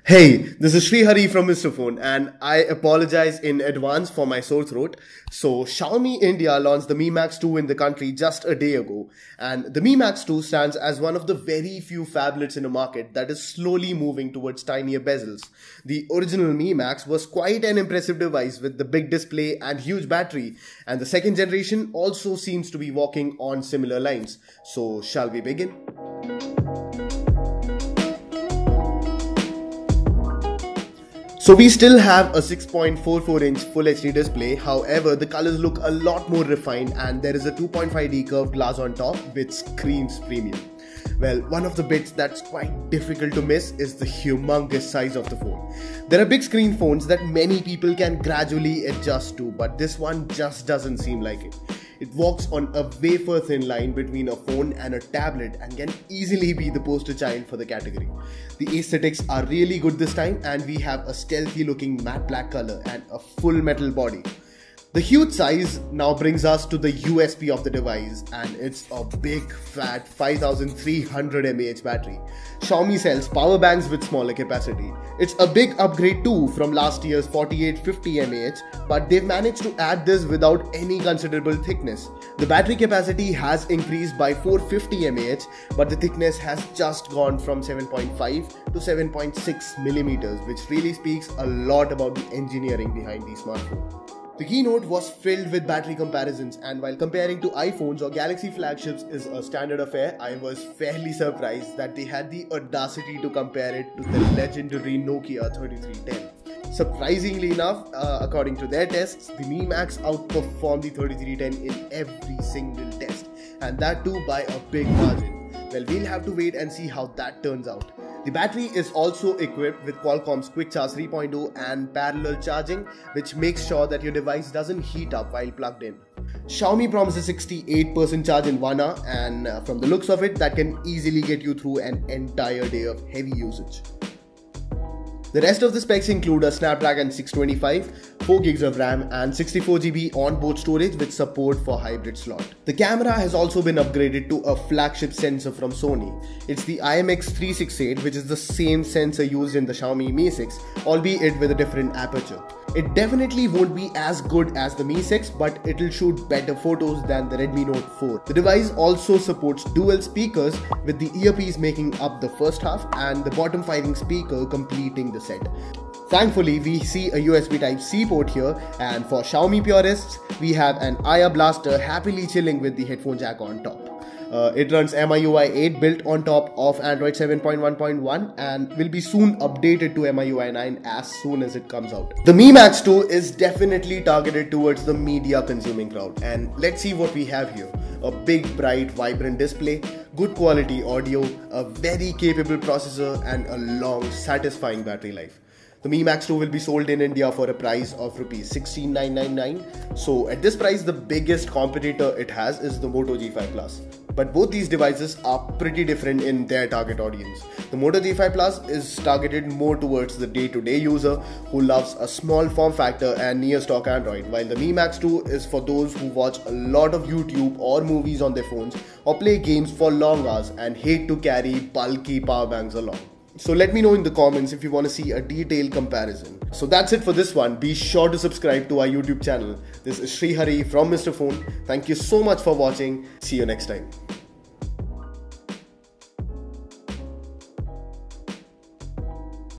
Hey, this is Sreehari from Mr. Phone, and I apologize in advance for my sore throat. So, Xiaomi India launched the Mi Max 2 in the country just a day ago, and the Mi Max 2 stands as one of the very few phablets in a market that is slowly moving towards tinier bezels. The original Mi Max was quite an impressive device with the big display and huge battery, and the second generation also seems to be walking on similar lines. So, shall we begin? So we still have a 6.44-inch Full HD display, however the colors look a lot more refined and there is a 2.5D curved glass on top which screams premium. Well, one of the bits that's quite difficult to miss is the humongous size of the phone. There are big screen phones that many people can gradually adjust to, but this one just doesn't seem like it. It walks on a wafer thin line between a phone and a tablet and can easily be the poster child for the category. The aesthetics are really good this time, and we have a stealthy looking matte black color and a full metal body. The huge size now brings us to the USP of the device, and it's a big fat 5300 mAh battery. Xiaomi sells power banks with smaller capacity. It's a big upgrade too from last year's 4850 mAh, but they've managed to add this without any considerable thickness. The battery capacity has increased by 450 mAh, but the thickness has just gone from 7.5 to 7.6 millimeters, which really speaks a lot about the engineering behind the smartphone. The keynote was filled with battery comparisons, and while comparing to iPhones or Galaxy flagships is a standard affair, I was fairly surprised that they had the audacity to compare it to the legendary Nokia 3310. Surprisingly enough, according to their tests, the Mi Max outperformed the 3310 in every single test, and that too by a big margin. Well, we'll have to wait and see how that turns out. The battery is also equipped with Qualcomm's Quick Charge 3.0 and parallel charging, which makes sure that your device doesn't heat up while plugged in. Xiaomi promises 68% charge in 1 hour, and from the looks of it, that can easily get you through an entire day of heavy usage. The rest of the specs include a Snapdragon 625, 4GB of RAM and 64GB onboard storage with support for hybrid slot. The camera has also been upgraded to a flagship sensor from Sony. It's the IMX368, which is the same sensor used in the Xiaomi Mi 6, albeit with a different aperture. It definitely won't be as good as the Mi 6, but it'll shoot better photos than the Redmi Note 4. The device also supports dual speakers, with the earpiece making up the first half and the bottom firing speaker completing the set. Thankfully, we see a USB Type-C port here, and for Xiaomi purists, we have an IR blaster happily chilling with the headphone jack on top. It runs MIUI 8 built on top of Android 7.1.1 and will be soon updated to MIUI 9 as soon as it comes out. The Mi Max 2 is definitely targeted towards the media consuming crowd, and let's see what we have here. A big, bright, vibrant display, good quality audio, a very capable processor and a long, satisfying battery life. The Mi Max 2 will be sold in India for a price of Rs 16,999. So at this price, the biggest competitor it has is the Moto G5 Plus. But both these devices are pretty different in their target audience. The Moto G5 Plus is targeted more towards the day-to-day user who loves a small form factor and near stock Android, while the Mi Max 2 is for those who watch a lot of YouTube or movies on their phones or play games for long hours and hate to carry bulky power banks along. So let me know in the comments if you want to see a detailed comparison. So that's it for this one. Be sure to subscribe to our YouTube channel. This is Sreehari from Mr. Phone. Thank you so much for watching. See you next time.